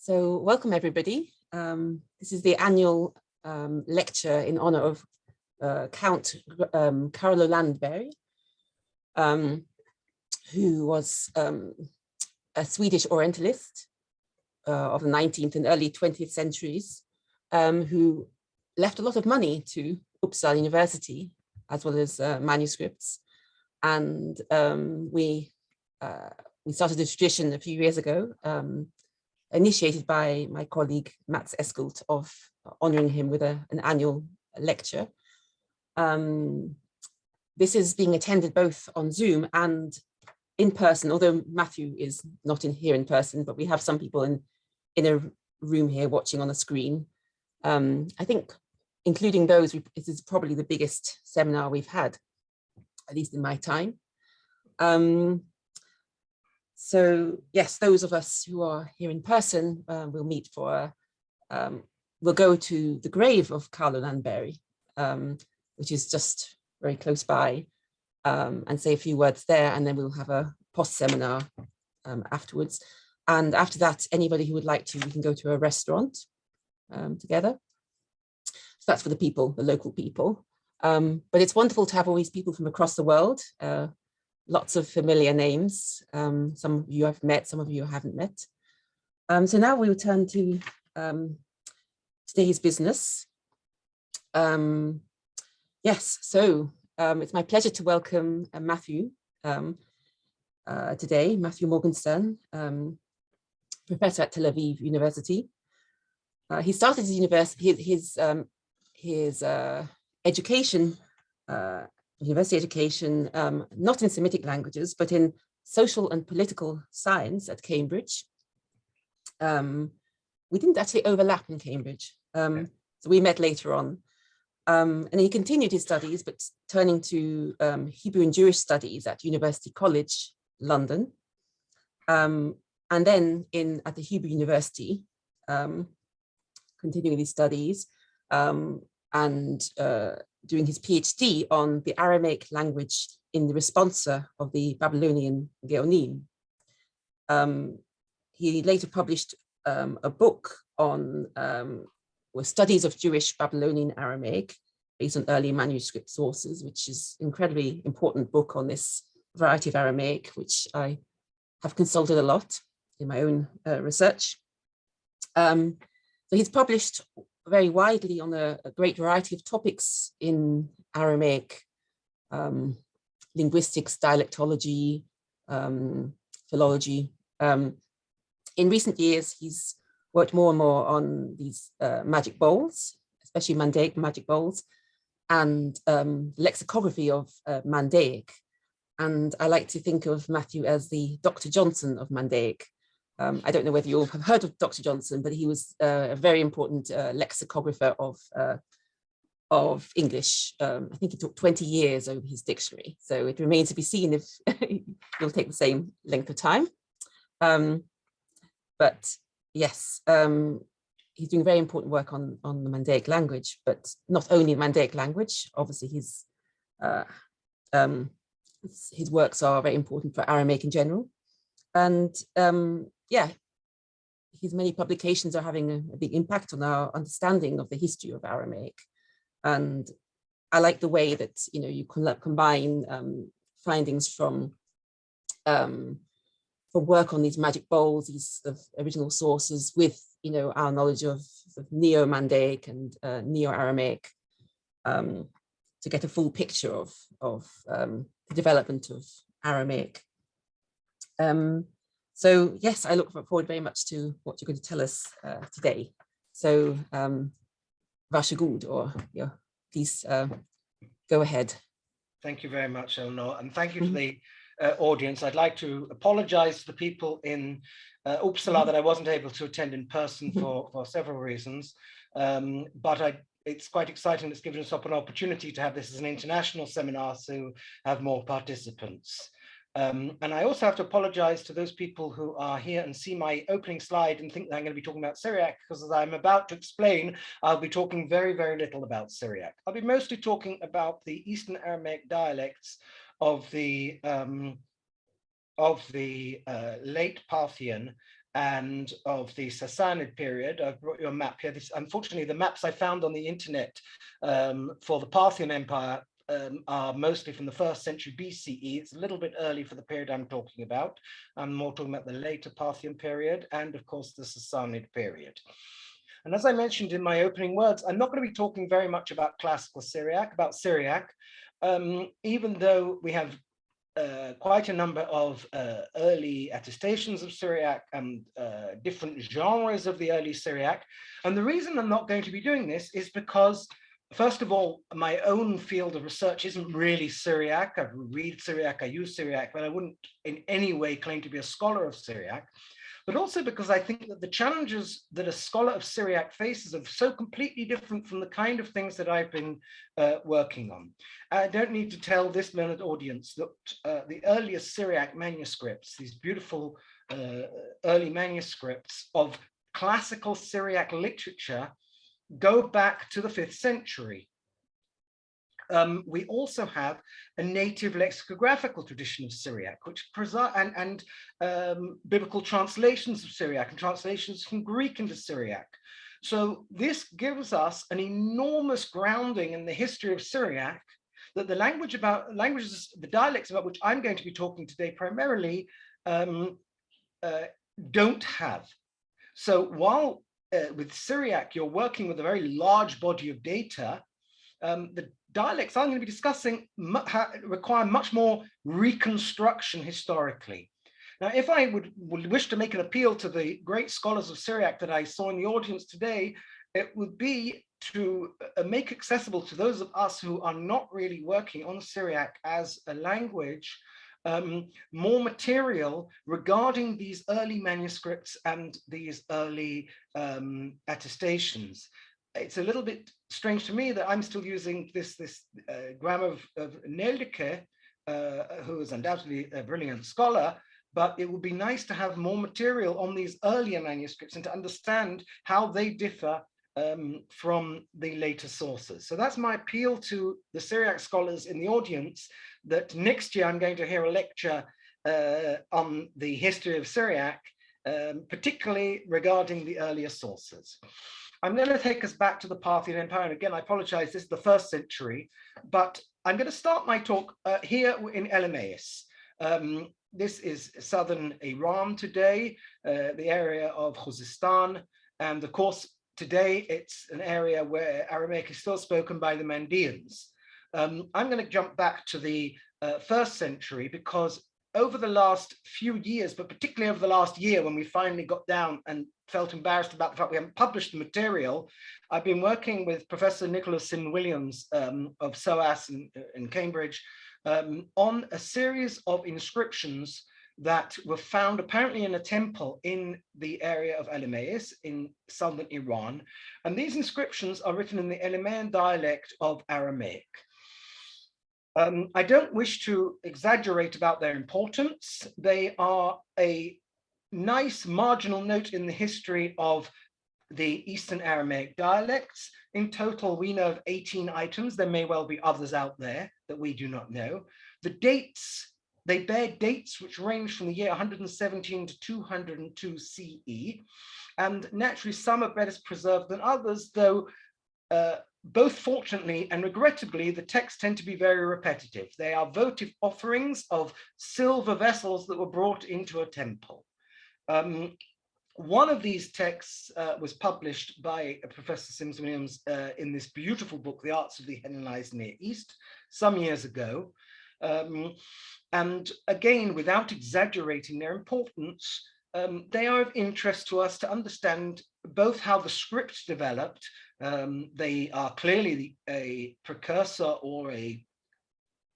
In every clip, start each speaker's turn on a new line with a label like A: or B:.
A: So welcome everybody. This is the annual lecture in honor of Count Carlo Landberg, who was a Swedish Orientalist of the 19th and early 20th centuries, who left a lot of money to Uppsala University, as well as manuscripts. And we started a tradition a few years ago, initiated by my colleague Mats Eskult, of honoring him with an annual lecture. This is being attended both on Zoom and in person, although Matthew is not here in person, but we have some people in a room here watching on a screen. I think, including those, this is probably the biggest seminar we've had, at least in my time. So yes, those of us who are here in person will meet for, we'll go to the grave of Carlo Landberg, which is just very close by, and say a few words there, and then we'll have a post-seminar afterwards. And after that, anybody who would like to, we can go to a restaurant together. So that's for the people, the local people. But it's wonderful to have all these people from across the world. Lots of familiar names. Some of you I've met, some of you I haven't met. So now we will turn to today's business. Yes, so it's my pleasure to welcome Matthew today, Matthew Morgenstern, professor at Tel Aviv University. He started his education, university education, not in Semitic languages, but in social and political science at Cambridge. We didn't actually overlap in Cambridge, so we met later on. And he continued his studies, but turning to Hebrew and Jewish studies at University College, London. And then at the Hebrew University, continuing his studies and doing his PhD on the Aramaic language in the responsa of the Babylonian Geonim. He later published a book on studies of Jewish Babylonian Aramaic based on early manuscript sources, which is an incredibly important book on this variety of Aramaic, which I have consulted a lot in my own research. So he's published very widely on a great variety of topics in Aramaic, linguistics, dialectology, philology. In recent years, he's worked more and more on these magic bowls, especially Mandaic magic bowls, and lexicography of Mandaic. And I like to think of Matthew as the Dr. Johnson of Mandaic. I don't know whether you all have heard of Dr. Johnson, but he was a very important lexicographer of English. I think it took 20 years over his dictionary. So it remains to be seen if it'll take the same length of time. But yes, he's doing very important work on the Mandaic language, but not only Mandaic language. Obviously, his works are very important for Aramaic in general. And yeah, his many publications are having a big impact on our understanding of the history of Aramaic. And I like the way that, you know, you can combine findings from work on these magic bowls, these original sources, with, you know, our knowledge of Neo-Mandaic and Neo-Aramaic, to get a full picture of the development of Aramaic. So yes, I look forward very much to what you're going to tell us today. So varsågod, or yeah, please go ahead.
B: Thank you very much, Eleanor, and thank you to the audience. I'd like to apologize to the people in Uppsala that I wasn't able to attend in person for several reasons, but it's quite exciting. It's given us up an opportunity to have this as an international seminar to have more participants. And I also have to apologize to those people who are here and see my opening slide and think that I'm going to be talking about Syriac, because as I'm about to explain, I'll be talking very, very little about Syriac. I'll be mostly talking about the Eastern Aramaic dialects of the late Parthian and of the Sassanid period. I've brought you a map here. Unfortunately, the maps I found on the internet for the Parthian Empire are mostly from the 1st century BCE. It's a little bit early for the period I'm talking about. I'm more talking about the later Parthian period and, of course, the Sassanid period. And as I mentioned in my opening words, I'm not going to be talking very much about classical Syriac, even though we have quite a number of early attestations of Syriac and different genres of the early Syriac. And the reason I'm not going to be doing this is because, first of all, my own field of research isn't really Syriac. I read Syriac, I use Syriac, but I wouldn't in any way claim to be a scholar of Syriac. But also because I think that the challenges that a scholar of Syriac faces are so completely different from the kind of things that I've been working on. I don't need to tell this learned audience that the earliest Syriac manuscripts, these beautiful early manuscripts of classical Syriac literature, go back to the 5th century. We also have a native lexicographical tradition of Syriac, which and biblical translations of Syriac and translations from Greek into Syriac. So this gives us an enormous grounding in the history of Syriac that the the dialects about which I'm going to be talking today primarily don't have. So while with Syriac, you're working with a very large body of data, the dialects I'm going to be discussing require much more reconstruction historically. Now, if I would wish to make an appeal to the great scholars of Syriac that I saw in the audience today, it would be to make accessible to those of us who are not really working on Syriac as a language, more material regarding these early manuscripts and these early attestations. It's a little bit strange to me that I'm still using this grammar of Neldeke, who is undoubtedly a brilliant scholar, but it would be nice to have more material on these earlier manuscripts and to understand how they differ from the later sources. So that's my appeal to the Syriac scholars in the audience, that next year I'm going to hear a lecture on the history of Syriac, particularly regarding the earlier sources. I'm going to take us back to the Parthian Empire. And again, I apologize, this is the 1st century, but I'm going to start my talk here in Elymais. This is southern Iran today, the area of Khuzestan. And of course, today it's an area where Aramaic is still spoken by the Mandeans. I'm going to jump back to the 1st century because over the last few years, but particularly over the last year, when we finally got down and felt embarrassed about the fact we haven't published the material, I've been working with Professor Nicholas Williams of SOAS in Cambridge on a series of inscriptions that were found apparently in a temple in the area of Elymais in southern Iran. And these inscriptions are written in the Elymaian dialect of Aramaic. I don't wish to exaggerate about their importance. They are a nice marginal note in the history of the Eastern Aramaic dialects. In total, we know of 18 items. There may well be others out there that we do not know. The dates, they bear dates which range from the year 117 to 202 CE. And naturally, some are better preserved than others, though both fortunately and regrettably, the texts tend to be very repetitive. They are votive offerings of silver vessels that were brought into a temple. One of these texts was published by Professor Sims Williams in this beautiful book, The Arts of the Hellenized Near East, some years ago. And again, without exaggerating their importance, they are of interest to us to understand both how the script developed. They are clearly a precursor or a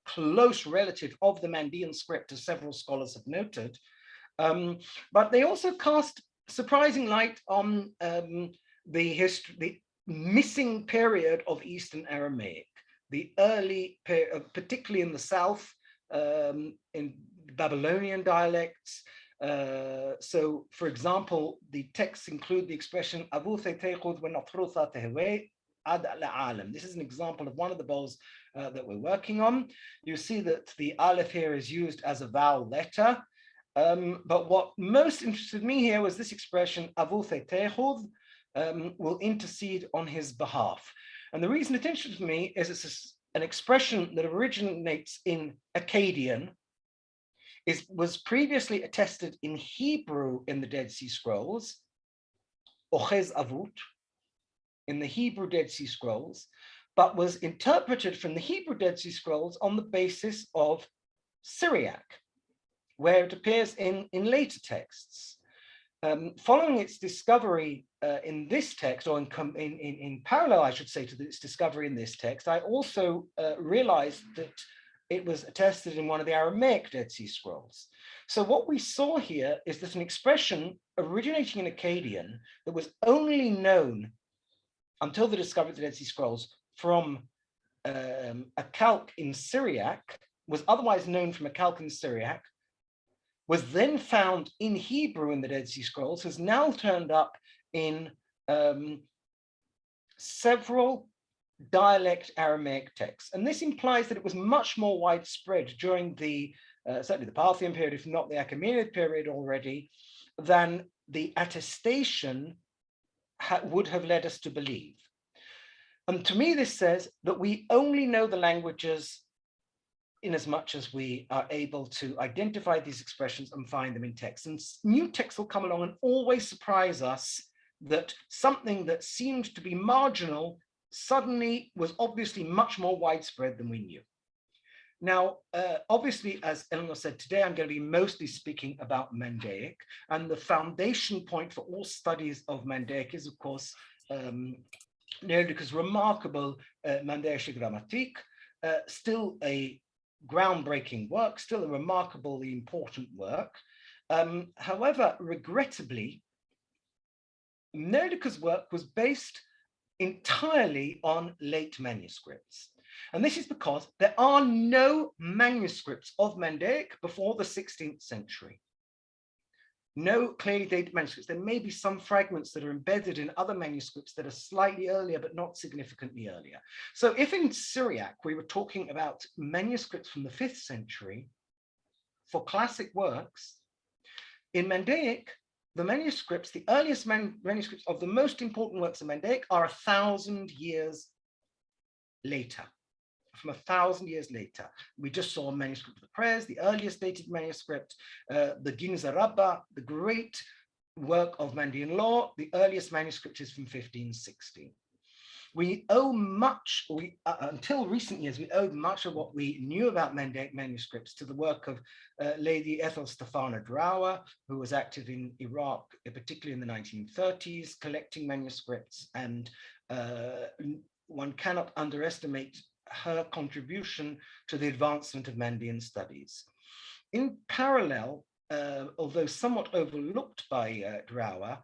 B: close relative of the Mandean script, as several scholars have noted. But they also cast surprising light on the missing period of Eastern Aramaic, the early period, particularly in the south, in Babylonian dialects. So, for example, the texts include the expression this is an example of one of the bowls that we're working on. You see that the aleph here is used as a vowel letter. But what most interested me here was this expression, avuthe tehod, will intercede on his behalf. And the reason it interested me is it's an expression that originates in Akkadian, was previously attested in Hebrew in the Dead Sea Scrolls, ochez avut, in the Hebrew Dead Sea Scrolls, but was interpreted from the Hebrew Dead Sea Scrolls on the basis of Syriac, where it appears in later texts. Following its discovery in this text, or in parallel, I should say, to its discovery in this text, I also realized that it was attested in one of the Aramaic Dead Sea Scrolls. So what we saw here is that an expression originating in Akkadian that was only known until the discovery of the Dead Sea Scrolls from a calque in Syriac, was otherwise known from a calque in Syriac, was then found in Hebrew in the Dead Sea Scrolls, has now turned up in several dialect Aramaic texts. And this implies that it was much more widespread during the, certainly the Parthian period, if not the Achaemenid period already, than the attestation would have led us to believe. And to me, this says that we only know the languages in as much as we are able to identify these expressions and find them in text. And new texts will come along and always surprise us that something that seemed to be marginal suddenly was obviously much more widespread than we knew. Now, obviously, as Eleanor said, today I'm going to be mostly speaking about Mandaic, and the foundation point for all studies of Mandaic is, of course, Neolithica's remarkable Mandaische Grammatik, still a groundbreaking work, still a remarkably important work. However, regrettably, Neolithica's work was based entirely on late manuscripts. And this is because there are no manuscripts of Mandaic before the 16th century. No clearly dated manuscripts. There may be some fragments that are embedded in other manuscripts that are slightly earlier, but not significantly earlier. So if in Syriac we were talking about manuscripts from the 5th century for classic works, in Mandaic, the manuscripts, the earliest manuscripts of the most important works of Mandaic are 1,000 years later. From 1,000 years later. We just saw a manuscript of the prayers, the earliest dated manuscript, the Ginza Rabbah, the great work of Mandaean law. The earliest manuscript is from 1560. We owe much, until recent years, we owed much of what we knew about Mandaic manuscripts to the work of Lady Ethel Stefana Drower, who was active in Iraq, particularly in the 1930s, collecting manuscripts, and one cannot underestimate her contribution to the advancement of Mandaean studies. In parallel, although somewhat overlooked by Drower,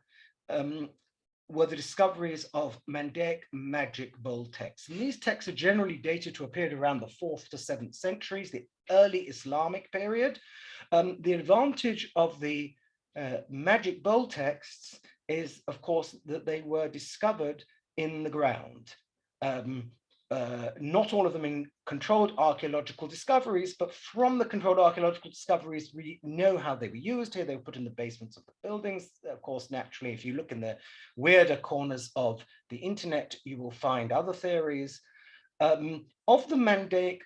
B: were the discoveries of Mandaic magic bowl texts. And these texts are generally dated to a period around the 4th to 7th centuries, the early Islamic period. The advantage of the magic bowl texts is, of course, that they were discovered in the ground. Not all of them in controlled archaeological discoveries, but from the controlled archaeological discoveries, we know how they were used here. They were put in the basements of the buildings. Of course, naturally, if you look in the weirder corners of the internet, you will find other theories. Of the Mandaic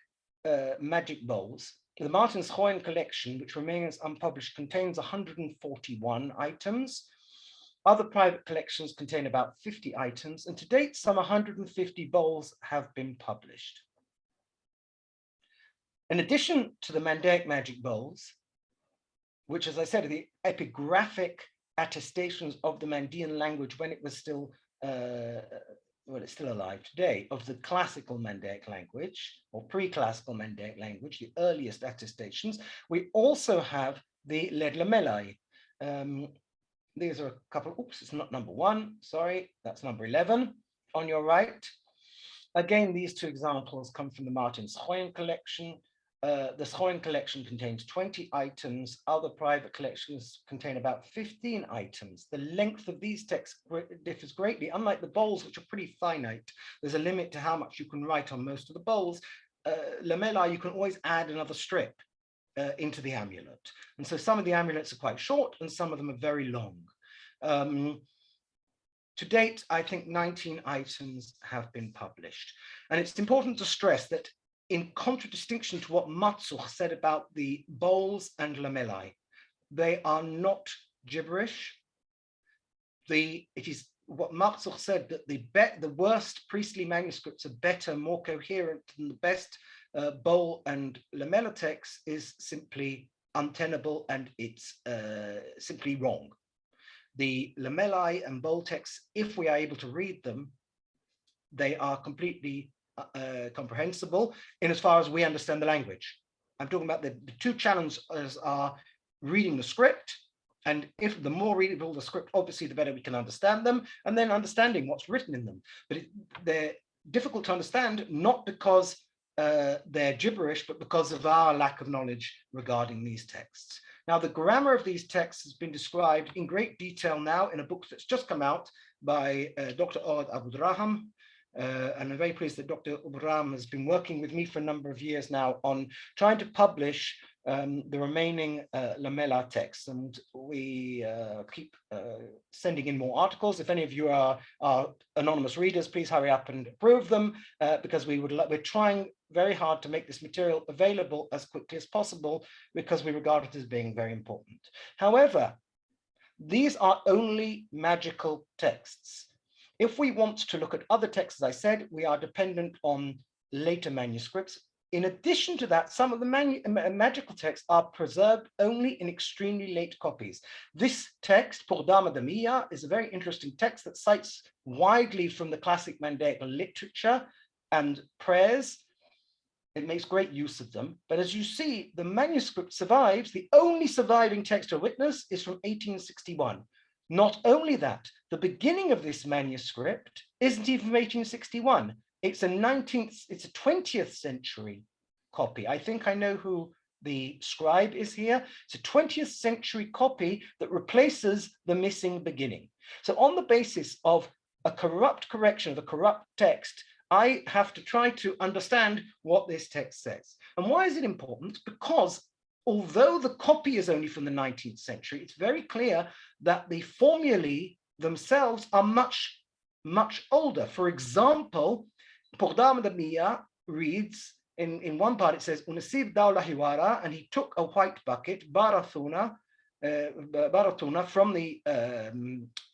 B: magic bowls, the Martin's Hoyen collection, which remains unpublished, contains 141 items. Other private collections contain about 50 items, and to date, some 150 bowls have been published. In addition to the Mandaic magic bowls, which, as I said, are the epigraphic attestations of the Mandaean language when it was still, well, it's still alive today, of the classical Mandaic language, or pre-classical Mandaic language, the earliest attestations, we also have the Ledlamelai. These are a couple, oops, it's not number 1, sorry, that's number 11 on your right. Again, these two examples come from the Martin's Hoyen collection. The Hoyen collection contains 20 items. Other private collections contain about 15 items. The length of these texts differs greatly. Unlike the bowls, which are pretty finite, there's a limit to how much you can write on most of the bowls. Lamella, you can always add another strip into the amulet. And so some of the amulets are quite short and some of them are very long. To date, I think 19 items have been published. And it's important to stress that in contradistinction to what Matsuch said about the bowls and lamellae, they are not gibberish. It is what Matsuch said, that the worst priestly manuscripts are better, more coherent than the best bowl and lamella text is simply untenable, and it's simply wrong. The lamellae and bowl texts, if we are able to read them, they are completely comprehensible in as far as we understand the language. I'm talking about the two challenges are reading the script, and if the more readable the script, obviously the better we can understand them, and then understanding what's written in them. But they're difficult to understand, not because they're gibberish, but because of our lack of knowledge regarding these texts. Now, the grammar of these texts has been described in great detail now in a book that's just come out by Dr. Awad Abdurrahman. And I'm very pleased that Dr. Abdurrahman has been working with me for a number of years now on trying to publish the remaining lamella texts. And we keep sending in more articles. If any of you are anonymous readers, please hurry up and approve them, because we're trying very hard to make this material available as quickly as possible, because we regard it as being very important. However, these are only magical texts. If we want to look at other texts, as I said, we are dependent on later manuscripts. In addition to that, some of the magical texts are preserved only in extremely late copies. This text, Pour Dama de Mia, is a very interesting text that cites widely from the classic Mandaic literature and prayers. It makes great use of them. But as you see, the manuscript survives. The only surviving textual witness is from 1861. Not only that, the beginning of this manuscript isn't even from 1861. It's a 20th century copy. I think I know who the scribe is here. It's a 20th century copy that replaces the missing beginning. So on the basis of a corrupt correction of a corrupt text, I have to try to understand what this text says. And why is it important? Because although the copy is only from the 19th century, it's very clear that the formulae themselves are much, much older. For example, Pour Dama de Mia reads, in one part it says, Unasib Dawla Hiwara, and he took a white bucket, Baratuna,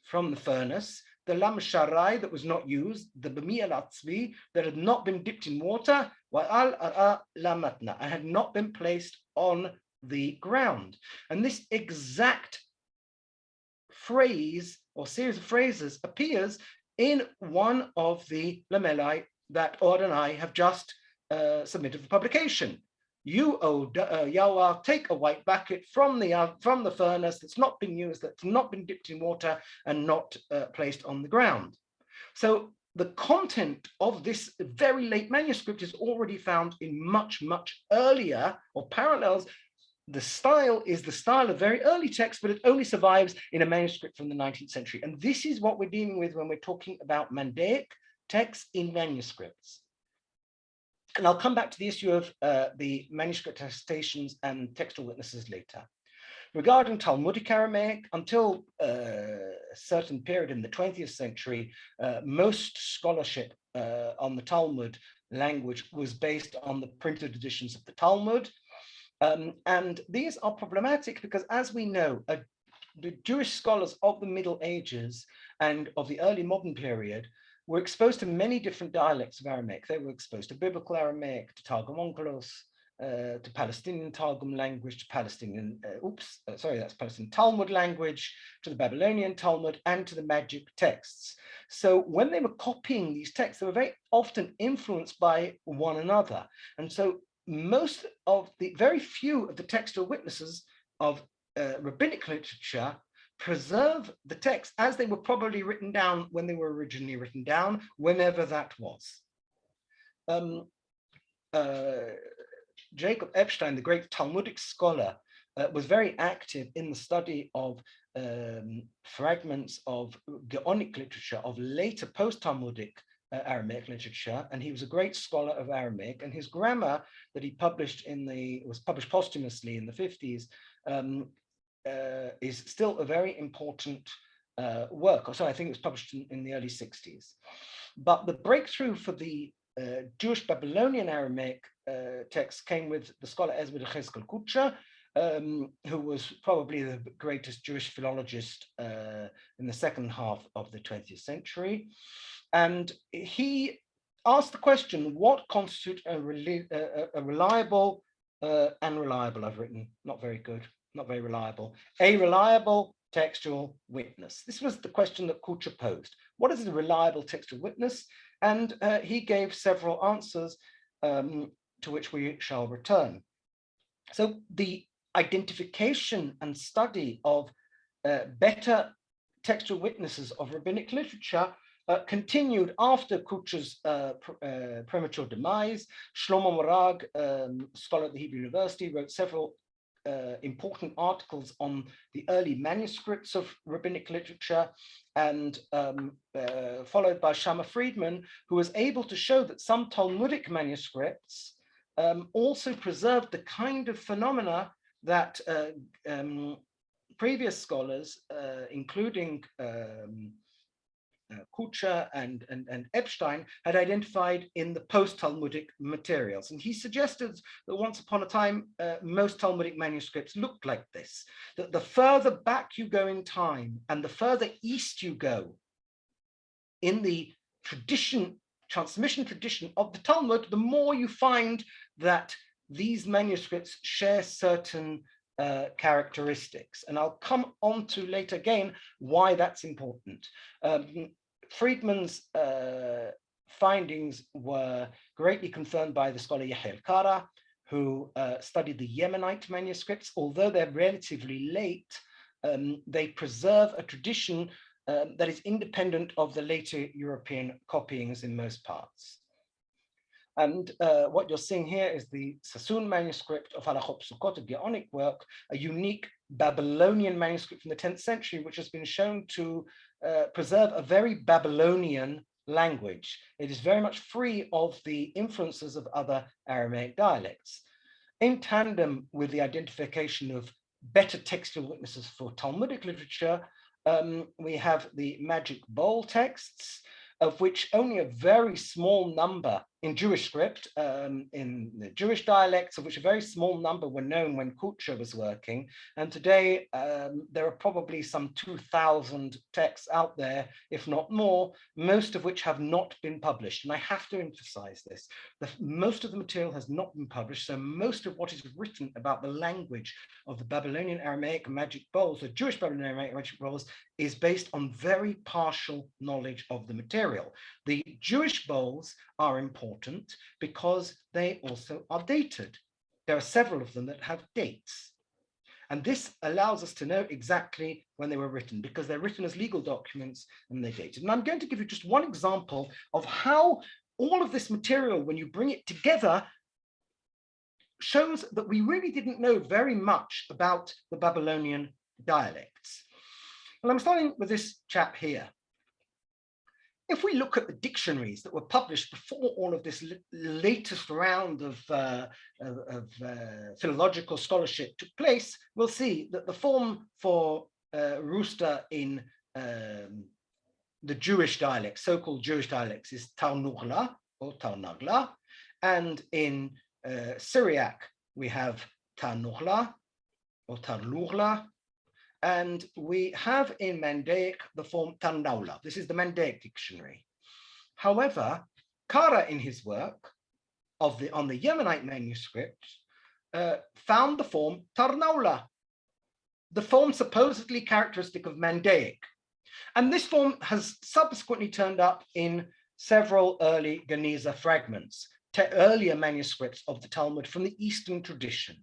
B: from the furnace, the lam sharai that was not used, the bamia latzvi that had not been dipped in water, wa al ara lamatna, and had not been placed on the ground. And this exact phrase or series of phrases appears in one of the lamellae that Awad and I have just submitted for publication. You, O Yahweh, take a white bucket from the furnace that's not been used, that's not been dipped in water, and not placed on the ground. So the content of this very late manuscript is already found in much, much earlier or parallels. The style is the style of very early text, but it only survives in a manuscript from the 19th century. And this is what we're dealing with when we're talking about Mandaic texts in manuscripts. And I'll come back to the issue of the manuscript attestations and textual witnesses later. Regarding Talmudic Aramaic, until a certain period in the 20th century, most scholarship on the Talmud language was based on the printed editions of the Talmud. And these are problematic because, as we know, the Jewish scholars of the Middle Ages and of the early modern period were exposed to many different dialects of Aramaic. They were exposed to Biblical Aramaic, to Targum Onkelos, to Palestinian Targum language, to Palestinian, that's Palestinian Talmud language, to the Babylonian Talmud, and to the magic texts. So when they were copying these texts, they were very often influenced by one another. And so very few of the textual witnesses of rabbinic literature preserve the text as they were probably written down when they were originally written down, whenever that was. Jacob Epstein, the great Talmudic scholar, was very active in the study of fragments of Gaonic literature, of later post-Talmudic Aramaic literature, and he was a great scholar of Aramaic, and his grammar that he published was published posthumously in the 50s, is still a very important work. So I think it was published in the early 60s. But the breakthrough for the Jewish Babylonian Aramaic text came with the scholar Ezra Yechezkel Kutsha, who was probably the greatest Jewish philologist in the second half of the 20th century. And he asked the question, what constitutes a reliable and reliable, I've written, not very good, not very reliable, a reliable textual witness. This was the question that Kutsha posed. What is a reliable textual witness? And he gave several answers to which we shall return. So the identification and study of better textual witnesses of rabbinic literature continued after Kutsha's premature demise. Shlomo Morag, scholar at the Hebrew University, wrote several important articles on the early manuscripts of rabbinic literature, and followed by Shama Friedman, who was able to show that some Talmudic manuscripts also preserved the kind of phenomena that previous scholars, including Kutsha and Epstein, had identified in the post-Talmudic materials. And he suggested that once upon a time, most Talmudic manuscripts looked like this, that the further back you go in time and the further east you go in the transmission tradition of the Talmud, the more you find that these manuscripts share certain characteristics. And I'll come on to later again why that's important. Friedman's findings were greatly confirmed by the scholar Yehiel Kara, who studied the Yemenite manuscripts. Although they're relatively late, they preserve a tradition that is independent of the later European copyings in most parts. And what you're seeing here is the Sassoon manuscript of Halachot Psukot, a Geonic work, a unique Babylonian manuscript from the 10th century, which has been shown to preserve a very Babylonian language. It is very much free of the influences of other Aramaic dialects. In tandem with the identification of better textual witnesses for Talmudic literature, we have the magic bowl texts, of which only a very small number in Jewish script, in the Jewish dialects, of which a very small number were known when Kutsha was working. And today, there are probably some 2,000 texts out there, if not more, most of which have not been published. And I have to emphasize this. Most of the material has not been published, so most of what is written about the language of the Babylonian Aramaic magic bowls, the Jewish Babylonian Aramaic magic bowls, is based on very partial knowledge of the material. The Jewish bowls are important because they also are dated. There are several of them that have dates. And this allows us to know exactly when they were written, because they're written as legal documents and they're dated. And I'm going to give you just one example of how all of this material, when you bring it together, shows that we really didn't know very much about the Babylonian dialects. And I'm starting with this chap here. If we look at the dictionaries that were published before all of this latest round of philological scholarship took place, we'll see that the form for rooster in the Jewish dialects, so-called Jewish dialects, is Tarnugla or Tarnagla, and in Syriac we have Tarnugla or Tarlugla, and we have in Mandaic the form Tarnaula. This is the Mandaic dictionary. However, Kara in his work on the Yemenite manuscript found the form Tarnaula, the form supposedly characteristic of Mandaic. And this form has subsequently turned up in several early Geniza fragments, earlier manuscripts of the Talmud from the Eastern tradition.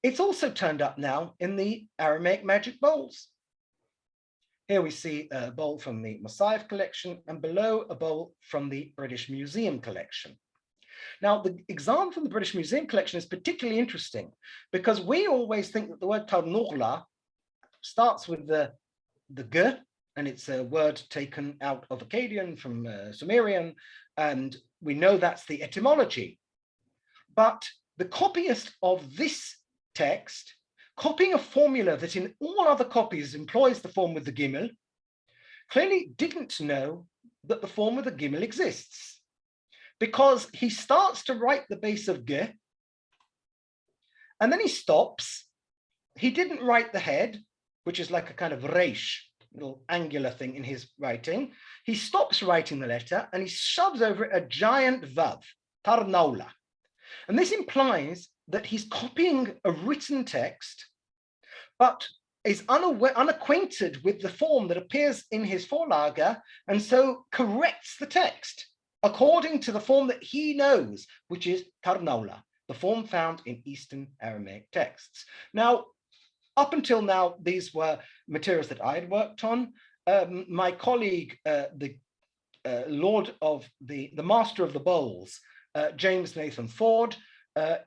B: It's also turned up now in the Aramaic magic bowls. Here we see a bowl from the Mosaiv collection, and below a bowl from the British Museum collection. Now, the example from the British Museum collection is particularly interesting because we always think that the word Tarnugla starts with the G and it's a word taken out of Akkadian from Sumerian, and we know that's the etymology. But the copyist of this text, copying a formula that in all other copies employs the form with the gimel, clearly didn't know that the form with the gimel exists, because he starts to write the base of ge, and then he stops. He didn't write the head, which is like a kind of reish, little angular thing in his writing. He stops writing the letter and he shoves over it a giant vav, tarnaula. And this implies that he's copying a written text, but is unacquainted with the form that appears in his Vorlage, and so corrects the text according to the form that he knows, which is tarnaula, the form found in Eastern Aramaic texts. Now, up until now, these were materials that I had worked on. My colleague, the Master of the Bowls, James Nathan Ford,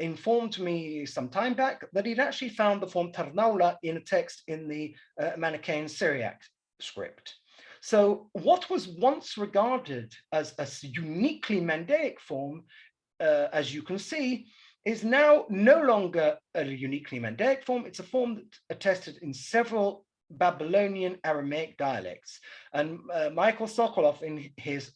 B: informed me some time back that he'd actually found the form tarnaula in a text in the Manichaean Syriac script. So what was once regarded as a uniquely Mandaic form, as you can see, is now no longer a uniquely Mandaic form. It's a form that attested in several Babylonian Aramaic dialects. And Michael Sokolov, in his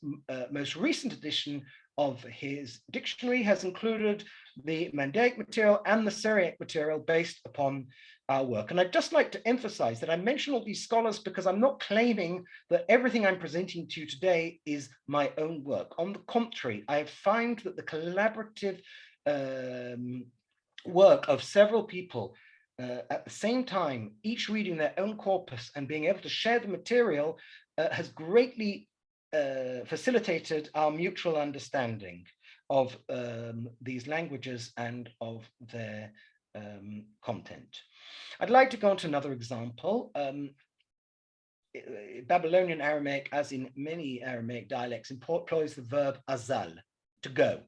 B: most recent edition of his dictionary, has included the Mandaic material and the Syriac material based upon our work. And I'd just like to emphasize that I mention all these scholars because I'm not claiming that everything I'm presenting to you today is my own work. On the contrary, I find that the collaborative work of several people at the same time, each reading their own corpus and being able to share the material has greatly facilitated our mutual understanding of these languages and of their content. I'd like to go on to another example. Babylonian Aramaic, as in many Aramaic dialects, employs the verb azal, to go.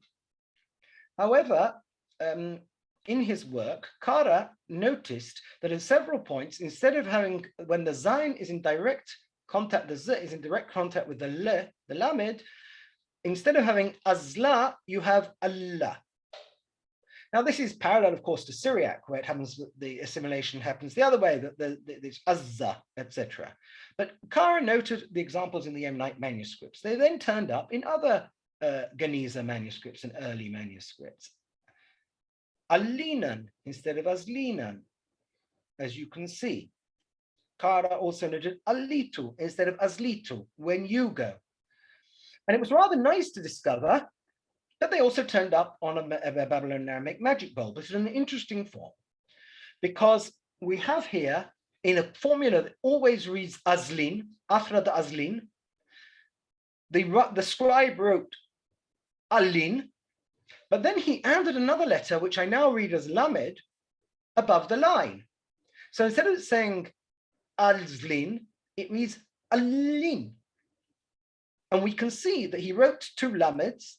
B: However, in his work, Kara noticed that at several points, instead of having, when the zayin is in direct contact, the z is in direct contact with the le, the lamed, instead of having azla, you have Allah. Now, this is parallel, of course, to Syriac, where it happens, the assimilation happens the other way, that there's azza, etc. But Kara noted the examples in the Yemenite manuscripts. They then turned up in other Geniza manuscripts and early manuscripts. Alinan instead of Azlinan, as you can see. Kara also noted Alitu instead of Azlitu, when you go. And it was rather nice to discover that they also turned up on a Babylonian Aramaic magic bowl, but in an interesting form, because we have here in a formula that always reads Azlin, after the Azlin, the scribe wrote Alin, but then he added another letter, which I now read as Lamed, above the line. So instead of saying Azlin, it reads Alin. And we can see that he wrote two Lameds,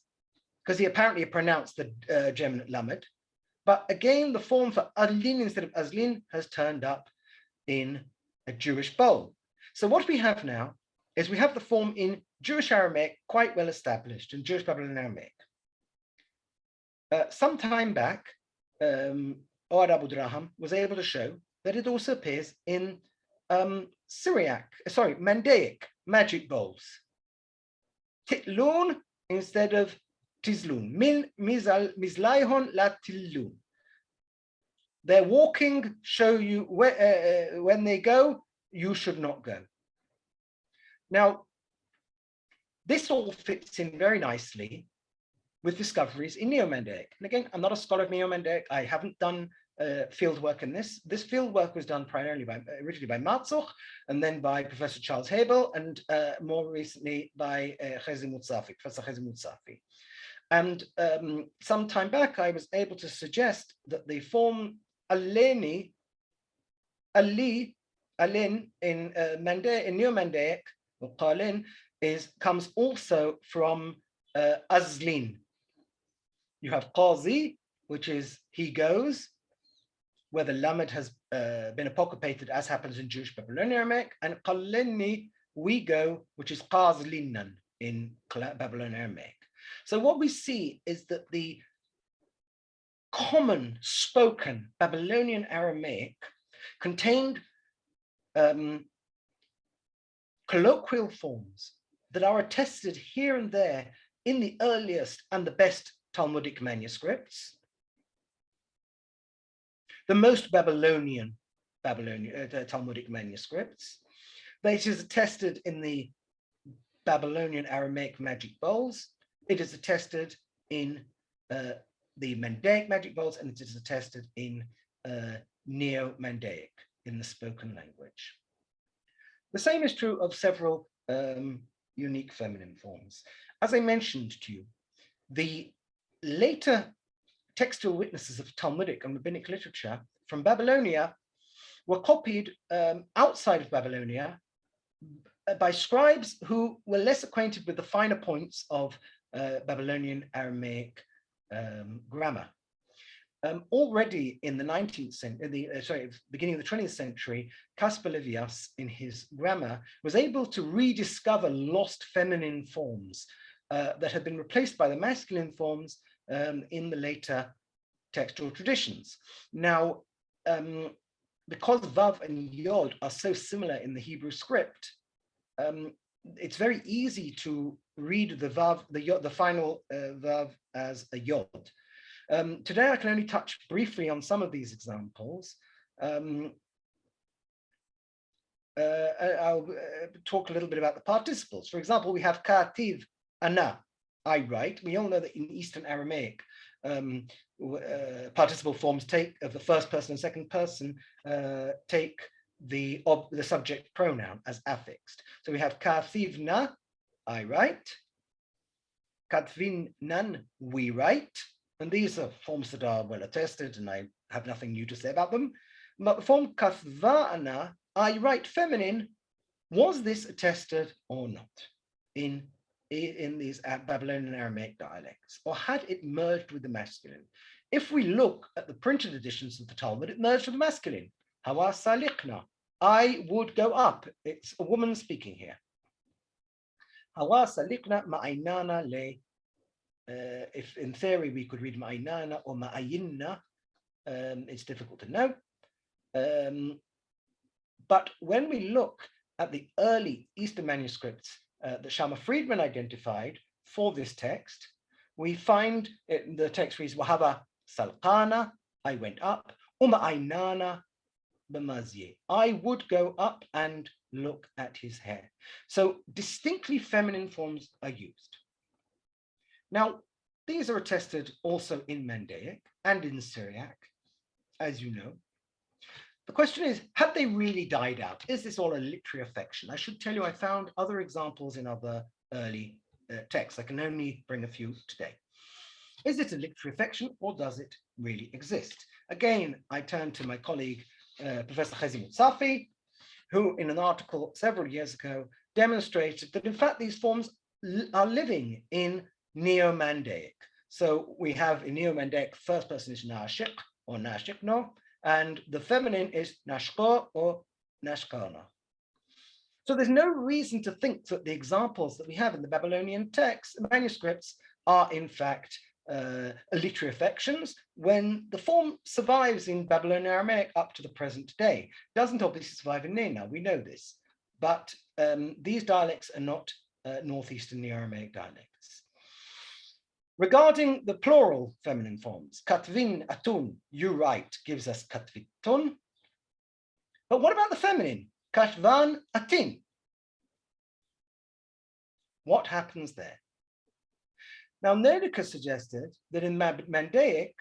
B: because he apparently pronounced the geminate Lamed. But again, the form for Alin instead of Azlin has turned up in a Jewish bowl. So what we have now is we have the form in Jewish Aramaic quite well established, in Jewish Babylonian Aramaic. Some time back, Oad Abu Draham was able to show that it also appears in Mandaic magic bowls. Titlun instead of Tizlun. Mizlaihon la Tillun. Their walking show you when they go, you should not go. Now, this all fits in very nicely with discoveries in Neo-Mandaic. And again, I'm not a scholar of Neo-Mandaic. I haven't done field work in this. This field work was done primarily originally by Matzoch, and then by Professor Charles Hebel, and more recently by Professor Chezi Mutsafi. And some time back, I was able to suggest that the form Aleni, Ali, Alin in Neo-Mandaic, or Qalin, comes also from Azlin. You have Qazi, which is he goes, where the Lamed has been apocryphated, as happens in Jewish Babylonian Aramaic, and Qalini, we go, which is qazlinan in Babylonian Aramaic. So what we see is that the common spoken Babylonian Aramaic contained colloquial forms that are attested here and there in the earliest and the best Talmudic manuscripts. The most Babylonian Talmudic manuscripts. It is attested in the Babylonian Aramaic magic bowls. It is attested in the Mandaic magic bowls, and it is attested in Neo-Mandaic, in the spoken language. The same is true of several unique feminine forms. As I mentioned to you, the later textual witnesses of Talmudic and rabbinic literature from Babylonia were copied outside of Babylonia by scribes who were less acquainted with the finer points of Babylonian Aramaic grammar. Already in the 19th century, beginning of the 20th century, Caspar Levias, in his grammar, was able to rediscover lost feminine forms that had been replaced by the masculine forms in the later textual traditions. Now, because Vav and Yod are so similar in the Hebrew script, it's very easy to read the Vav, the final Vav as a Yod. Today, I can only touch briefly on some of these examples. I'll talk a little bit about the participles. For example, we have Ka'ativ ana, I write. We all know that in Eastern Aramaic, participle forms of the first person and second person take the subject pronoun as affixed. So we have Ka'ativna, I write. Katvinnan, we write. And these are forms that are well attested, and I have nothing new to say about them. But the form kathva'ana, I write feminine, was this attested or not in these Babylonian Aramaic dialects? Or had it merged with the masculine? If we look at the printed editions of the Talmud, it merged with the masculine. Hawa salikna, I would go up. It's a woman speaking here. Hawa salikna ma'ainana le. If in theory we could read ma'ainana or ma'ayinna, it's difficult to know. But when we look at the early Eastern manuscripts that Shama Friedman identified for this text, we find the text reads Wahava salqana, I went up, ma'ainana b'mazye, I would go up and look at his hair. So distinctly feminine forms are used. Now, these are attested also in Mandaic and in Syriac, as you know. The question is, have they really died out? Is this all a literary affection? I should tell you, I found other examples in other early texts. I can only bring a few today. Is it a literary affection, or does it really exist? Again, I turn to my colleague, Professor Khazim Safi, who in an article several years ago demonstrated that in fact these forms are living in Neo-Mandaic. So we have in Neo-Mandaic, first person is Nashik or Nashikno, and the feminine is Nashko or Nashkana. So there's no reason to think that the examples that we have in the Babylonian texts, manuscripts, are in fact literary affections when the form survives in Babylonian Aramaic up to the present day. It doesn't obviously survive in Nena, we know this, but these dialects are not Northeastern Neo-Aramaic dialects. Regarding the plural feminine forms, katvin atun, you write, gives us katvitun. But what about the feminine, katvan atin? What happens there? Now, Noenica suggested that in Mandaic,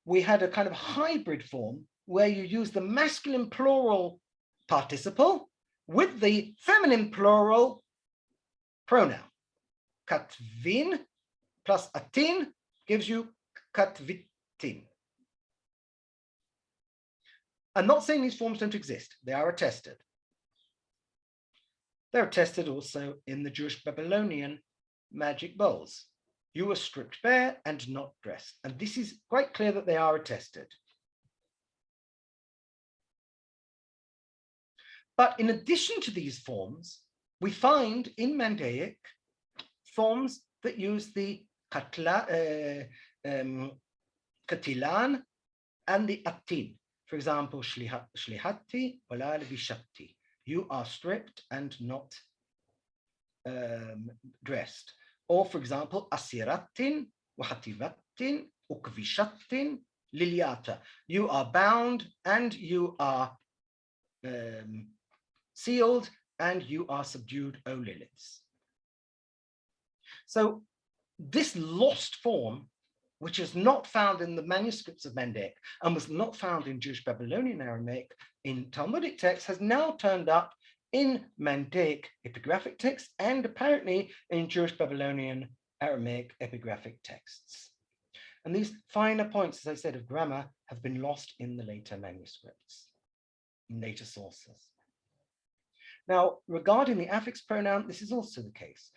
B: we had a kind of hybrid form where you use the masculine plural participle with the feminine plural pronoun. Katvin plus atin gives you katvitin. I'm not saying these forms don't exist. They are attested. They're attested also in the Jewish Babylonian magic bowls. You were stripped bare and not dressed. And this is quite clear that they are attested. But in addition to these forms, we find in Mandaic forms that use the katilan and the atin. For example, shlihati wala bishati. You are stripped and not dressed. Or for example, asiratin wahativatin ukvishatin liliata. You are bound and you are sealed and you are subdued, O Liliths. So this lost form, which is not found in the manuscripts of Mandaic and was not found in Jewish Babylonian Aramaic in Talmudic texts, has now turned up in Mandaic epigraphic texts and apparently in Jewish Babylonian Aramaic epigraphic texts. And these finer points, as I said, of grammar have been lost in the later manuscripts, in later sources. Now, regarding the affix pronoun, this is also the case.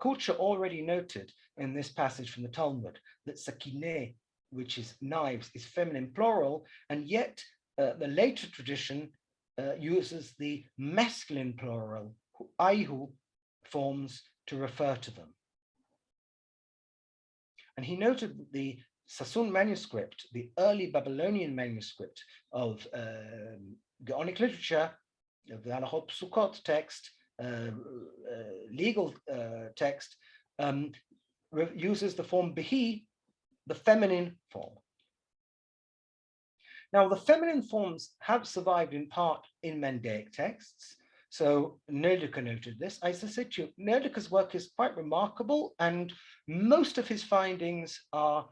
B: Kulcher already noted in this passage from the Talmud that sakineh, which is knives, is feminine plural, and yet the later tradition uses the masculine plural, aihu, forms to refer to them. And he noted that the Sassoon manuscript, the early Babylonian manuscript of Gaonic literature, of the Halachot Sukkot text, legal text, uses the form behi, the feminine form. Now, the feminine forms have survived in part in Mandaic texts. So Noerdeke noted this. As I said to you, Noerdeke's work is quite remarkable, and most of his findings are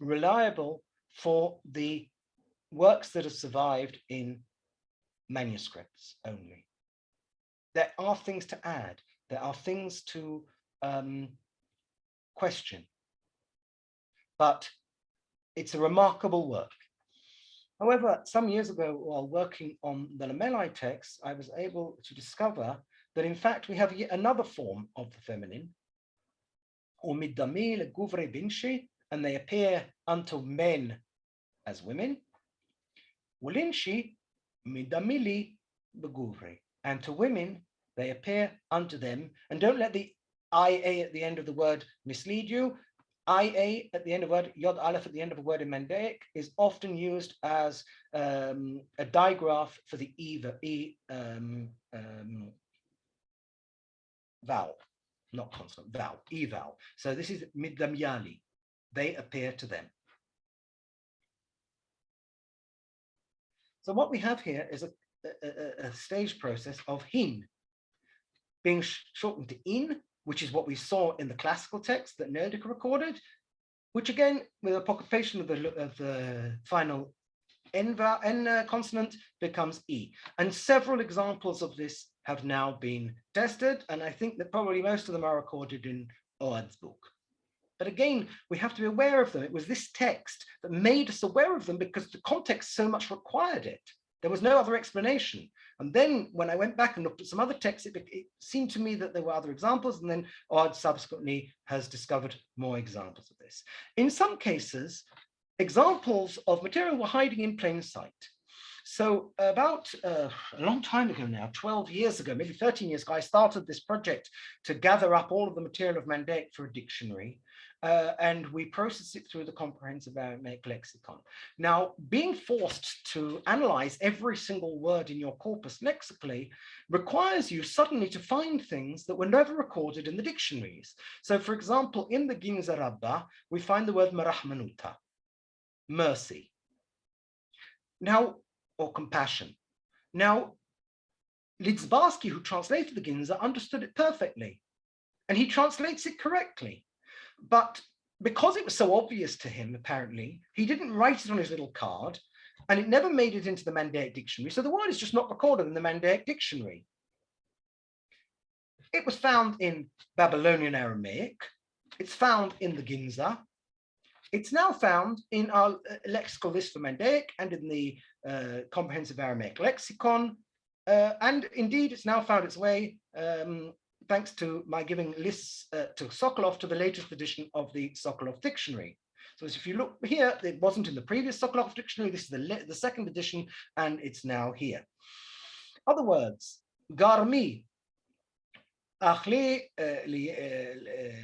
B: reliable for the works that have survived in manuscripts only. There are things to add. There are things to question. But it's a remarkable work. However, some years ago, while working on the Lamellae text, I was able to discover that in fact we have yet another form of the feminine, or midami leguvre binshi, and they appear unto men as women. Ulinshi midamili beguvre, and to women they appear unto them. And don't let the ia at the end of the word mislead you. Ia at the end of the word, yod aleph at the end of a word in Mandaic is often used as a digraph for the vowel, not consonant, vowel, vowel. So this is midamyali. They appear to them. So what we have here is a stage process of hin being shortened to in, which is what we saw in the classical text that Noerdeke recorded, which again, with approximation of the final n consonant, becomes e. And several examples of this have now been tested, and I think that probably most of them are recorded in Oad's book. But again, we have to be aware of them. It was this text that made us aware of them because the context so much required it. There was no other explanation. And then when I went back and looked at some other texts, it seemed to me that there were other examples, and then Oad subsequently has discovered more examples of this. In some cases, examples of material were hiding in plain sight. So about a long time ago now, 12 years ago, maybe 13 years ago, I started this project to gather up all of the material of Mandaic for a dictionary. And we process it through the comprehensive Aramaic lexicon. Now, being forced to analyze every single word in your corpus lexically requires you suddenly to find things that were never recorded in the dictionaries. So, for example, in the Ginza Rabbah, we find the word marahmanuta, mercy. Now, or compassion. Now, Lidzbarski, who translated the Ginza, understood it perfectly, and he translates it correctly. But because it was so obvious to him, apparently, he didn't write it on his little card, and it never made it into the Mandaic dictionary. So the word is just not recorded in the Mandaic dictionary. It was found in Babylonian Aramaic. It's found in the Ginza. It's now found in our lexical list for Mandaic and in the comprehensive Aramaic lexicon. And indeed, it's now found its way thanks to my giving lists to Sokolov to the latest edition of the Sokolov dictionary. So if you look here, it wasn't in the previous Sokolov dictionary. This is the second edition, and it's now here. Other words garmi, achli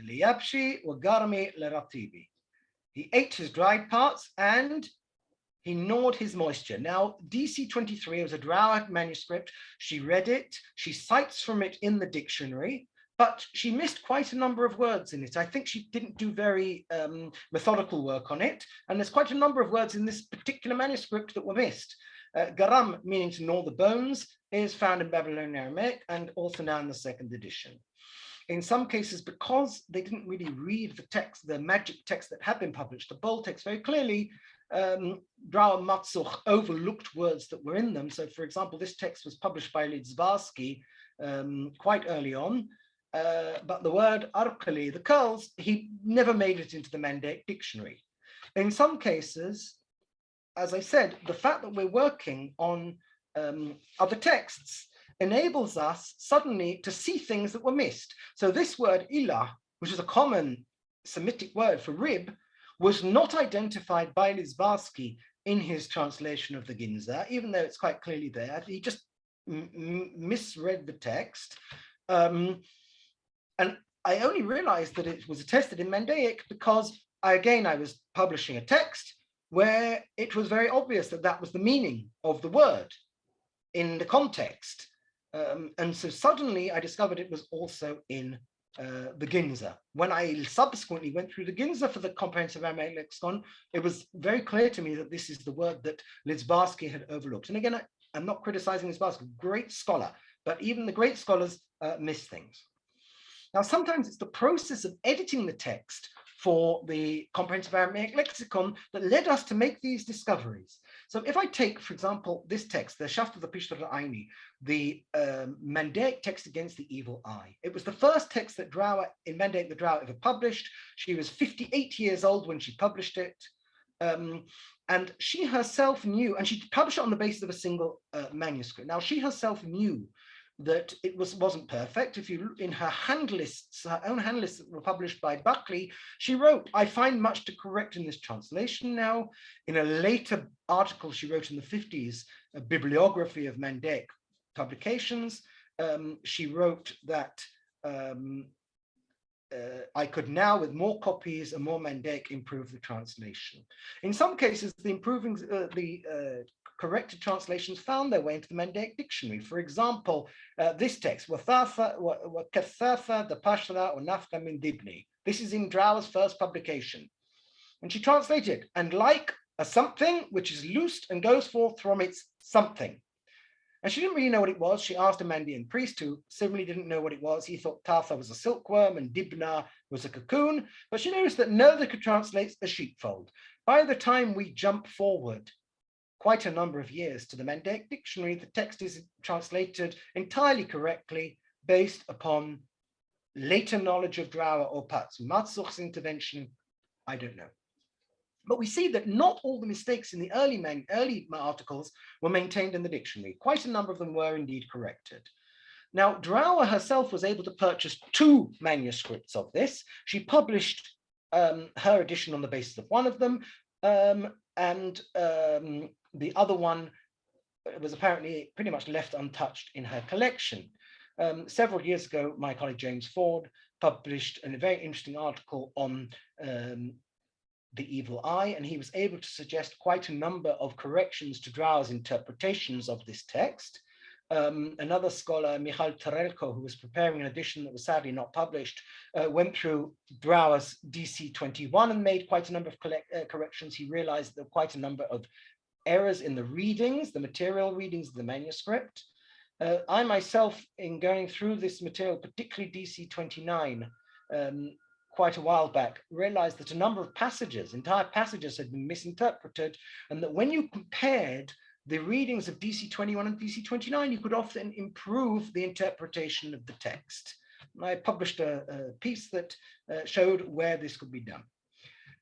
B: liyabshi, wa garmi leratibi. He ate his dried parts and he gnawed his moisture. Now, DC 23 was a Drower manuscript. She read it. She cites from it in the dictionary, but she missed quite a number of words in it. I think she didn't do very methodical work on it. And there's quite a number of words in this particular manuscript that were missed. Garam, meaning to gnaw the bones, is found in Babylonian Aramaic and also now in the second edition. In some cases, because they didn't really read the text, the magic text that had been published, the bold text very clearly, Drower Matsuch overlooked words that were in them. So, for example, this text was published by Lidzbarski quite early on, but the word arkali, the curls, he never made it into the Mandaic dictionary. In some cases, as I said, the fact that we're working on other texts enables us suddenly to see things that were missed. So this word ilah, which is a common Semitic word for rib, was not identified by Lidzbarski in his translation of the Ginza, even though it's quite clearly there. He just misread the text. And I only realized that it was attested in Mandaic because I was publishing a text where it was very obvious that that was the meaning of the word in the context. And so suddenly I discovered it was also in the Ginza. When I subsequently went through the Ginza for the comprehensive Aramaic lexicon, it was very clear to me that this is the word that Lidzbarski had overlooked. And again, I'm not criticizing Lidzbarski, great scholar, but even the great scholars miss things. Now, sometimes it's the process of editing the text for the comprehensive Aramaic lexicon that led us to make these discoveries. So if I take, for example, this text, the Shaft of the Pishtar Aini, the Mandaic text against the evil eye. It was the first text that Drower, in Mandaic, the Drower ever published. She was 58 years old when she published it. And she herself knew, and she published it on the basis of a single manuscript. Now, she herself knew that it wasn't perfect. If you look in her hand lists, her own hand lists that were published by Buckley, she wrote, I find much to correct in this translation now. In a later article she wrote in the 50s, a bibliography of Mandaic publications, she wrote that I could now, with more copies and more Mandaic, improve the translation. In some cases, the corrected translations found their way into the Mandaic dictionary. For example, this text, Wathatha, the Pashra, or Nafka min Dibni. This is in Drower's first publication. And she translated, and like a something which is loosed and goes forth from its something. And she didn't really know what it was. She asked a Mandean priest who similarly didn't know what it was. He thought Tatha was a silkworm and Dibna was a cocoon, but she noticed that neither could translate a sheepfold. By the time we jump forward quite a number of years to the Mandaic dictionary, the text is translated entirely correctly based upon later knowledge of Drower or perhaps Matsuch's intervention. I don't know. But we see that not all the mistakes in the early articles were maintained in the dictionary. Quite a number of them were indeed corrected. Now, Drower herself was able to purchase 2 manuscripts of this. She published her edition on the basis of one of them, and the other one was apparently pretty much left untouched in her collection. Several years ago, my colleague James Ford published a very interesting article on the evil eye, and he was able to suggest quite a number of corrections to Drower's interpretations of this text. Another scholar, Michal Terelko, who was preparing an edition that was sadly not published, went through Drower's DC 21 and made quite a number of corrections. He realized there were quite a number of errors in the readings, the material readings of the manuscript. I myself, in going through this material, particularly DC 29, quite a while back, realized that a number of passages, entire passages, had been misinterpreted, and that when you compared the readings of DC 21 and DC 29, you could often improve the interpretation of the text. And I published a piece that showed where this could be done.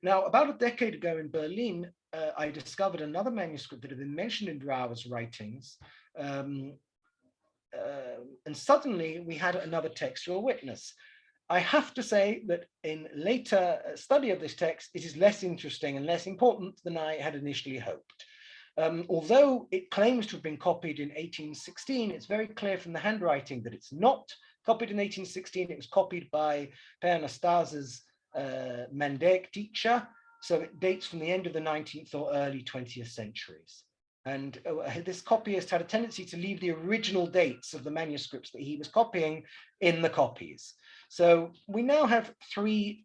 B: Now, about a decade ago in Berlin, I discovered another manuscript that had been mentioned in Drower's writings, and suddenly we had another textual witness. I have to say that in later study of this text, it is less interesting and less important than I had initially hoped. Although it claims to have been copied in 1816, it's very clear from the handwriting that it's not copied in 1816. It was copied by Père Anastasi's Mandaic teacher, so it dates from the end of the 19th or early 20th centuries. And this copyist had a tendency to leave the original dates of the manuscripts that he was copying in the copies. So we now have 3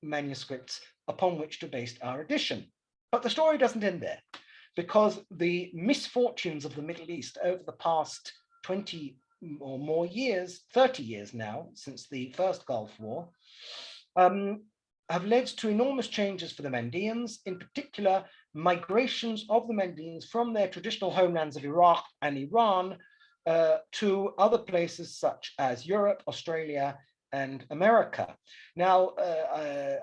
B: manuscripts upon which to base our edition. But the story doesn't end there, because the misfortunes of the Middle East over the past 20 or more years, 30 years now, since the first Gulf War, have led to enormous changes for the Mandaeans, in particular migrations of the Mandaeans from their traditional homelands of Iraq and Iran to other places such as Europe, Australia, and America. Now,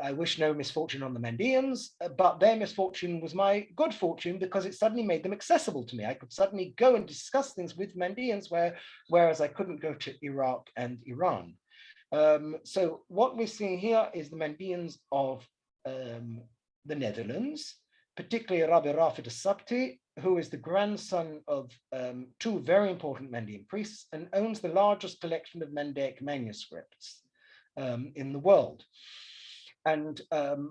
B: I wish no misfortune on the Mandaeans, but their misfortune was my good fortune, because it suddenly made them accessible to me. I could suddenly go and discuss things with Mandaeans, whereas I couldn't go to Iraq and Iran. So what we're seeing here is the Mandaeans of the Netherlands, particularly Rabbi Rafid as-Sabti, who is the grandson of 2 very important Mandaean priests and owns the largest collection of Mandaic manuscripts in the world. And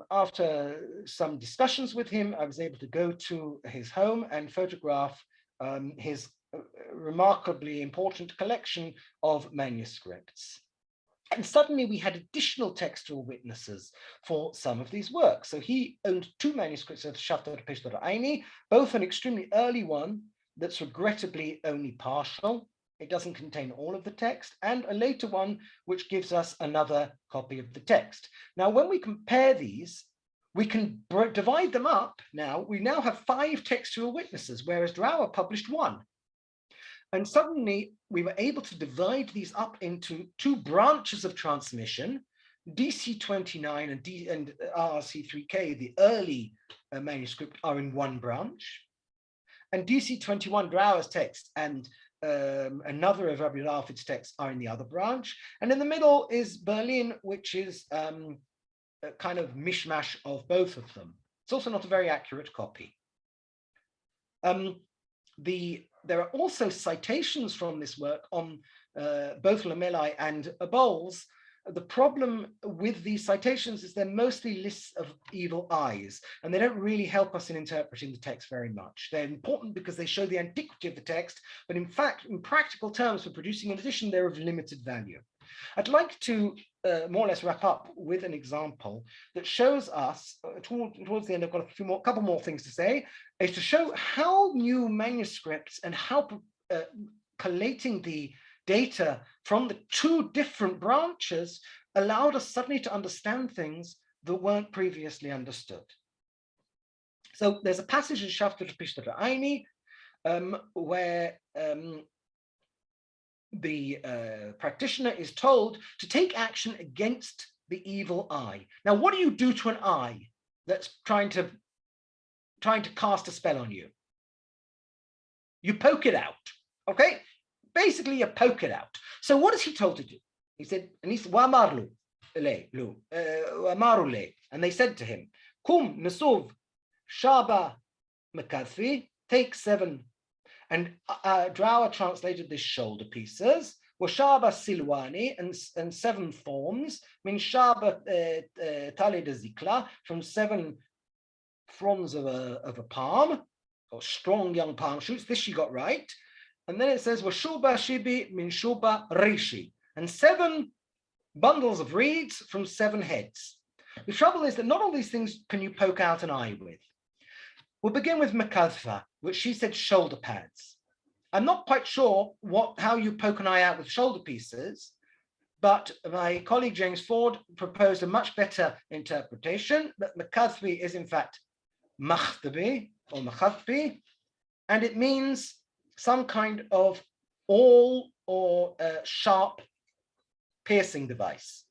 B: after some discussions with him, I was able to go to his home and photograph his remarkably important collection of manuscripts. And suddenly we had additional textual witnesses for some of these works. So he owned 2 manuscripts of Shaftar Peshtar Aini, both an extremely early one that's regrettably only partial. It doesn't contain all of the text, and a later one which gives us another copy of the text. Now, when we compare these, we can divide them up now. We now have 5 textual witnesses, whereas Drower published 1. And suddenly we were able to divide these up into 2 branches of transmission. DC29 and RRC3K, the early manuscript, are in one branch. And DC21, Drower's text, and another of Rabbi Rafid's texts are in the other branch. And in the middle is Berlin, which is a kind of mishmash of both of them. It's also not a very accurate copy. There are also citations from this work on both Lamellae and Bowles. The problem with these citations is they're mostly lists of evil eyes, and they don't really help us in interpreting the text very much. They're important because they show the antiquity of the text, but in fact, in practical terms, for producing an edition, they're of limited value. I'd like to more or less wrap up with an example that shows us, towards the end, I've got a couple more things to say, is to show how new manuscripts and how collating the data from the 2 different branches allowed us suddenly to understand things that weren't previously understood. So there's a passage in Shaftar Peshtar Aini where the practitioner is told to take action against the evil eye. Now, what do you do to an eye that's trying to cast a spell on you? You poke it out, okay? Basically, you poke it out. So what is he told to do? He said, and he said, and they said to him, Kum Nasuv Shaba Makadfi, take 7. And Drower translated this shoulder pieces, Washaba Silwani, and 7 thorns, Min Shaba Talid Zikla, from 7 fronds of a palm, or strong young palm shoots. This she got right. And then it says, Washuba Shibi Min Shuba Rishi, and 7 bundles of reeds from 7 heads. The trouble is that not all these things can you poke out an eye with. We'll begin with Makadfa, which she said shoulder pads. I'm not quite sure how you poke an eye out with shoulder pieces, but my colleague James Ford proposed a much better interpretation, that Makadfi is in fact Makhtabi or Makhadfi, and it means some kind of awl or sharp piercing device.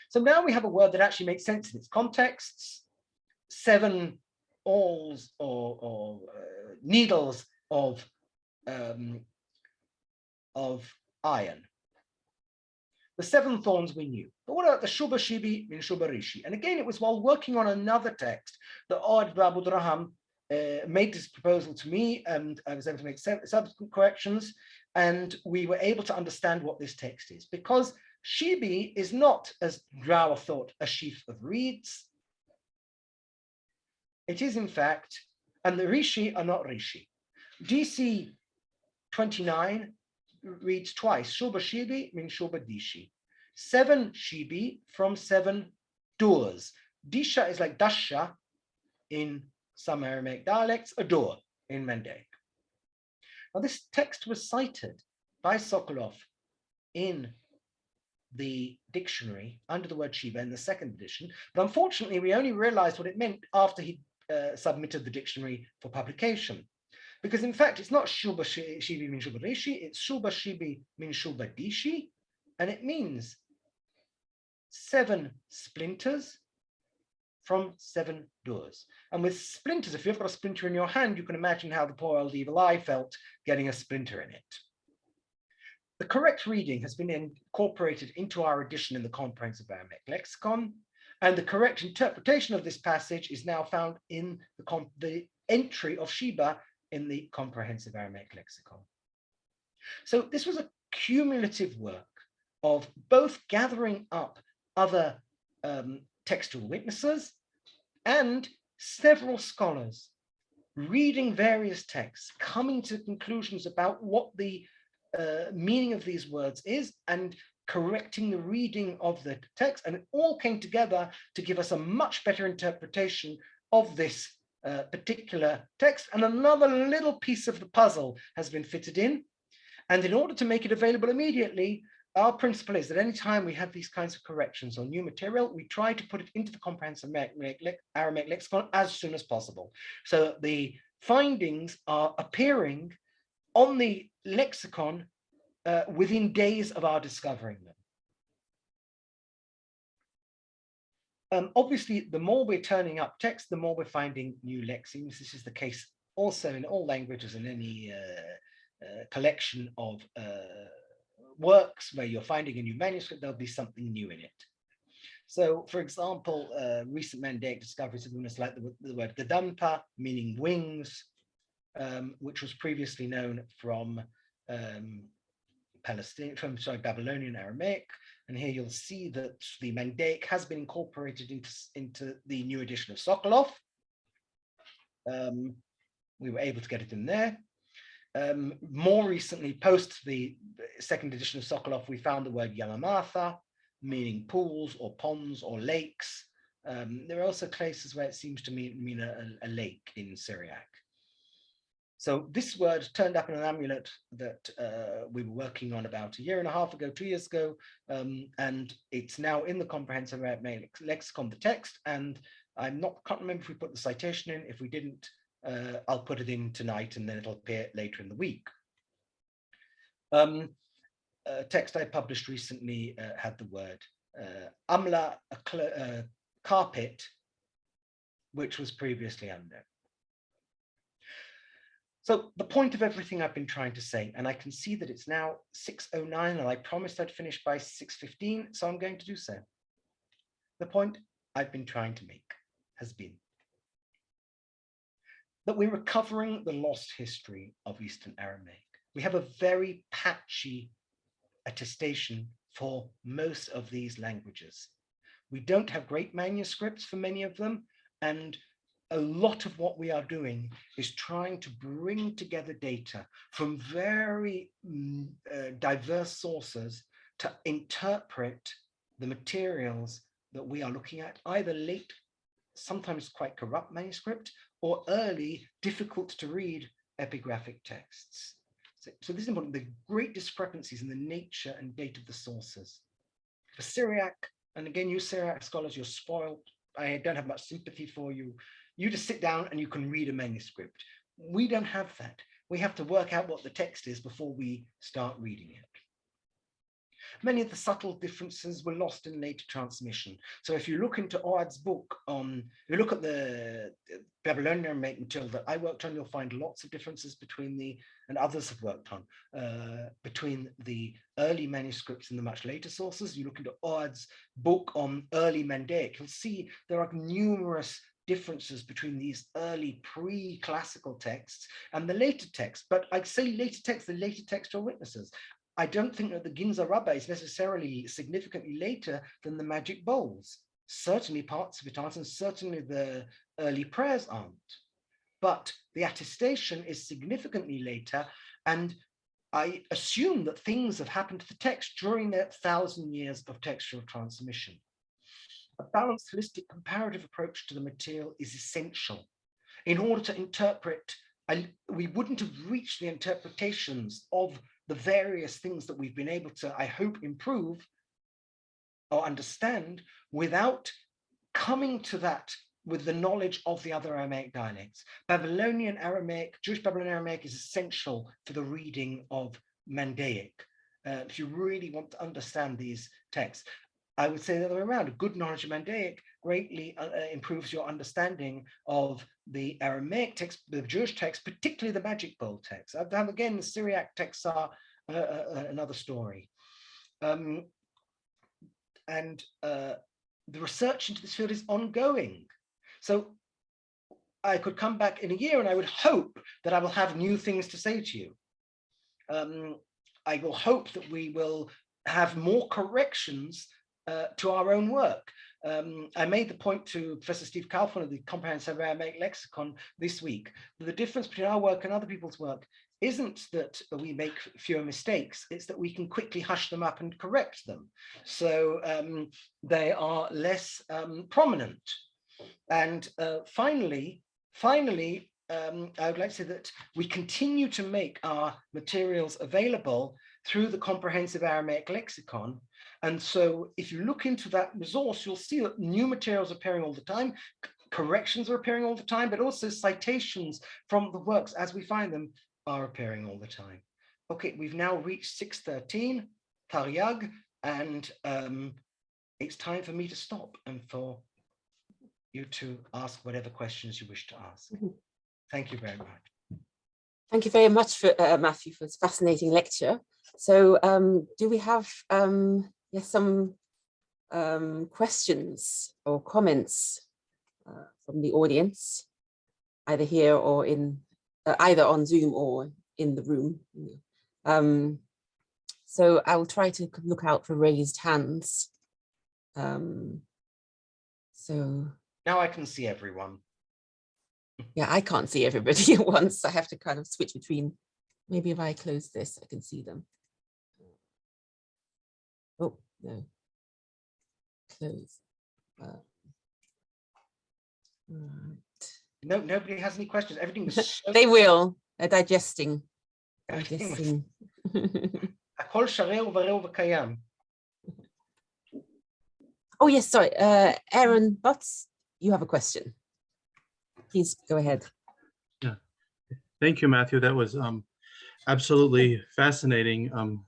B: So now we have a word that actually makes sense in its contexts. 7 awls or needles of iron. The 7 thorns we knew. But what about the Shuba Shibi in Shuba Rishi? And again, it was while working on another text that Od Abu Draham made this proposal to me, and I was able to make subsequent corrections, and we were able to understand what this text is, because Shibi is not, as Drower thought, a sheaf of reeds. It is, in fact, and the Rishi are not Rishi. DC 29 reads twice. Shuba Shibi means Shuba Dishi. 7 Shibi from 7 doors. Disha is like Dasha in some Aramaic dialects, a door in Mandaic. Now, this text was cited by Sokolov in the dictionary under the word Shiba in the 2nd edition, but unfortunately, we only realized what it meant after he submitted the dictionary for publication. Because in fact, it's not Shuba Shibi means Shuba Rishi, it's Shuba Shibi means Shuba Dishi, and it means 7 splinters from 7 doors. And with splinters, if you've got a splinter in your hand, you can imagine how the poor old evil eye felt getting a splinter in it. The correct reading has been incorporated into our edition in the Comprehensive Aramaic Lexicon, and the correct interpretation of this passage is now found in the entry of Sheba in the Comprehensive Aramaic Lexicon. So this was a cumulative work of both gathering up other textual witnesses and several scholars reading various texts, coming to conclusions about what the meaning of these words is and correcting the reading of the text. And it all came together to give us a much better interpretation of this particular text. And another little piece of the puzzle has been fitted in. And in order to make it available immediately, our principle is that anytime we have these kinds of corrections or new material, we try to put it into the Comprehensive Aramaic Lexicon as soon as possible. So the findings are appearing on the lexicon within days of our discovering them. Obviously, the more we're turning up text, the more we're finding new lexemes. This is the case also in all languages, in any collection of works where you're finding a new manuscript, there'll be something new in it. So, for example, recent Mandaic discoveries have given us like the word Gadampa, meaning wings, which was previously known from Babylonian Aramaic. And here you'll see that the Mandaic has been incorporated into the new edition of Sokolov. We were able to get it in there. More recently, post the 2nd edition of Sokolov, we found the word Yamamatha, meaning pools or ponds or lakes. There are also places where it seems to mean a lake in Syriac. So this word turned up in an amulet that we were working on about a year and a half ago, 2 years ago, and it's now in the Comprehensive Aramaic Lexicon, the text, and can't remember if we put the citation in. If we didn't, I'll put it in tonight and then it'll appear later in the week. A text I published recently had the word amla, carpet, which was previously unknown. So the point of everything I've been trying to say, and I can see that it's now 6:09 and I promised I'd finish by 6:15, so I'm going to do so. The point I've been trying to make has been that we're recovering the lost history of Eastern Aramaic. We have a very patchy attestation for most of these languages. We don't have great manuscripts for many of them, and a lot of what we are doing is trying to bring together data from very diverse sources to interpret the materials that we are looking at, either late, sometimes quite corrupt manuscript, or early, difficult to read epigraphic texts. So this is important, the great discrepancies in the nature and date of the sources. For Syriac, and again, you Syriac scholars, you're spoiled. I don't have much sympathy for you. You just sit down and you can read a manuscript. We don't have that. We have to work out what the text is before we start reading it. Many of the subtle differences were lost in later transmission. So if you look into Oad's book if you look at the Babylonian Aramaic material that I worked on, you'll find lots of differences between and others have worked on, between the early manuscripts and the much later sources. You look into Oad's book on early Mandaic, you'll see there are numerous differences between these early pre-classical texts and the later texts. But I'd say later texts, the later textual witnesses. I don't think that the Ginza Rabbah is necessarily significantly later than the magic bowls. Certainly parts of it aren't, and certainly the early prayers aren't. But the attestation is significantly later, and I assume that things have happened to the text during that 1,000 years of textual transmission. A balanced, holistic, comparative approach to the material is essential. In order to interpret, we wouldn't have reached the interpretations of the various things that we've been able to, I hope, improve or understand without coming to that with the knowledge of the other Aramaic dialects. Babylonian Aramaic, Jewish Babylonian Aramaic is essential for the reading of Mandaic. If you really want to understand these texts, I would say the other way around. A good knowledge of Mandaic greatly improves your understanding of the Aramaic text, the Jewish text, particularly the Magic Bowl text. Again, the Syriac texts are another story. The research into this field is ongoing. So I could come back in a year and I would hope that I will have new things to say to you. I will hope that we will have more corrections to our own work. I made the point to Professor Steve Kaufman of the Comprehensive Aramaic Lexicon this week, that the difference between our work and other people's work isn't that we make fewer mistakes, it's that we can quickly hush them up and correct them. So they are less prominent. And finally, I would like to say that we continue to make our materials available through the Comprehensive Aramaic Lexicon. And so if you look into that resource, you'll see that new materials are appearing all the time, corrections are appearing all the time, but also citations from the works as we find them are appearing all the time. Okay, we've now reached 6:13, Taryag, and it's time for me to stop and for you to ask whatever questions you wish to ask. Thank you very much.
A: Thank you very much, for Matthew, for this fascinating lecture. So do we have some questions or comments from the audience, either here or in, either on Zoom or in the room? So I will try to look out for raised hands. So
B: now I can see everyone.
A: Yeah, I can't see everybody at once. I have to kind of switch between. Maybe if I close this, I can see them. Oh, no. Close. Right.
B: No, nobody has any questions. Everything was so
A: they will. They're digesting. Oh, yes, sorry. Aaron Butts, you have a question. Please go ahead.
C: Yeah, thank you, Matthew. That was absolutely fascinating.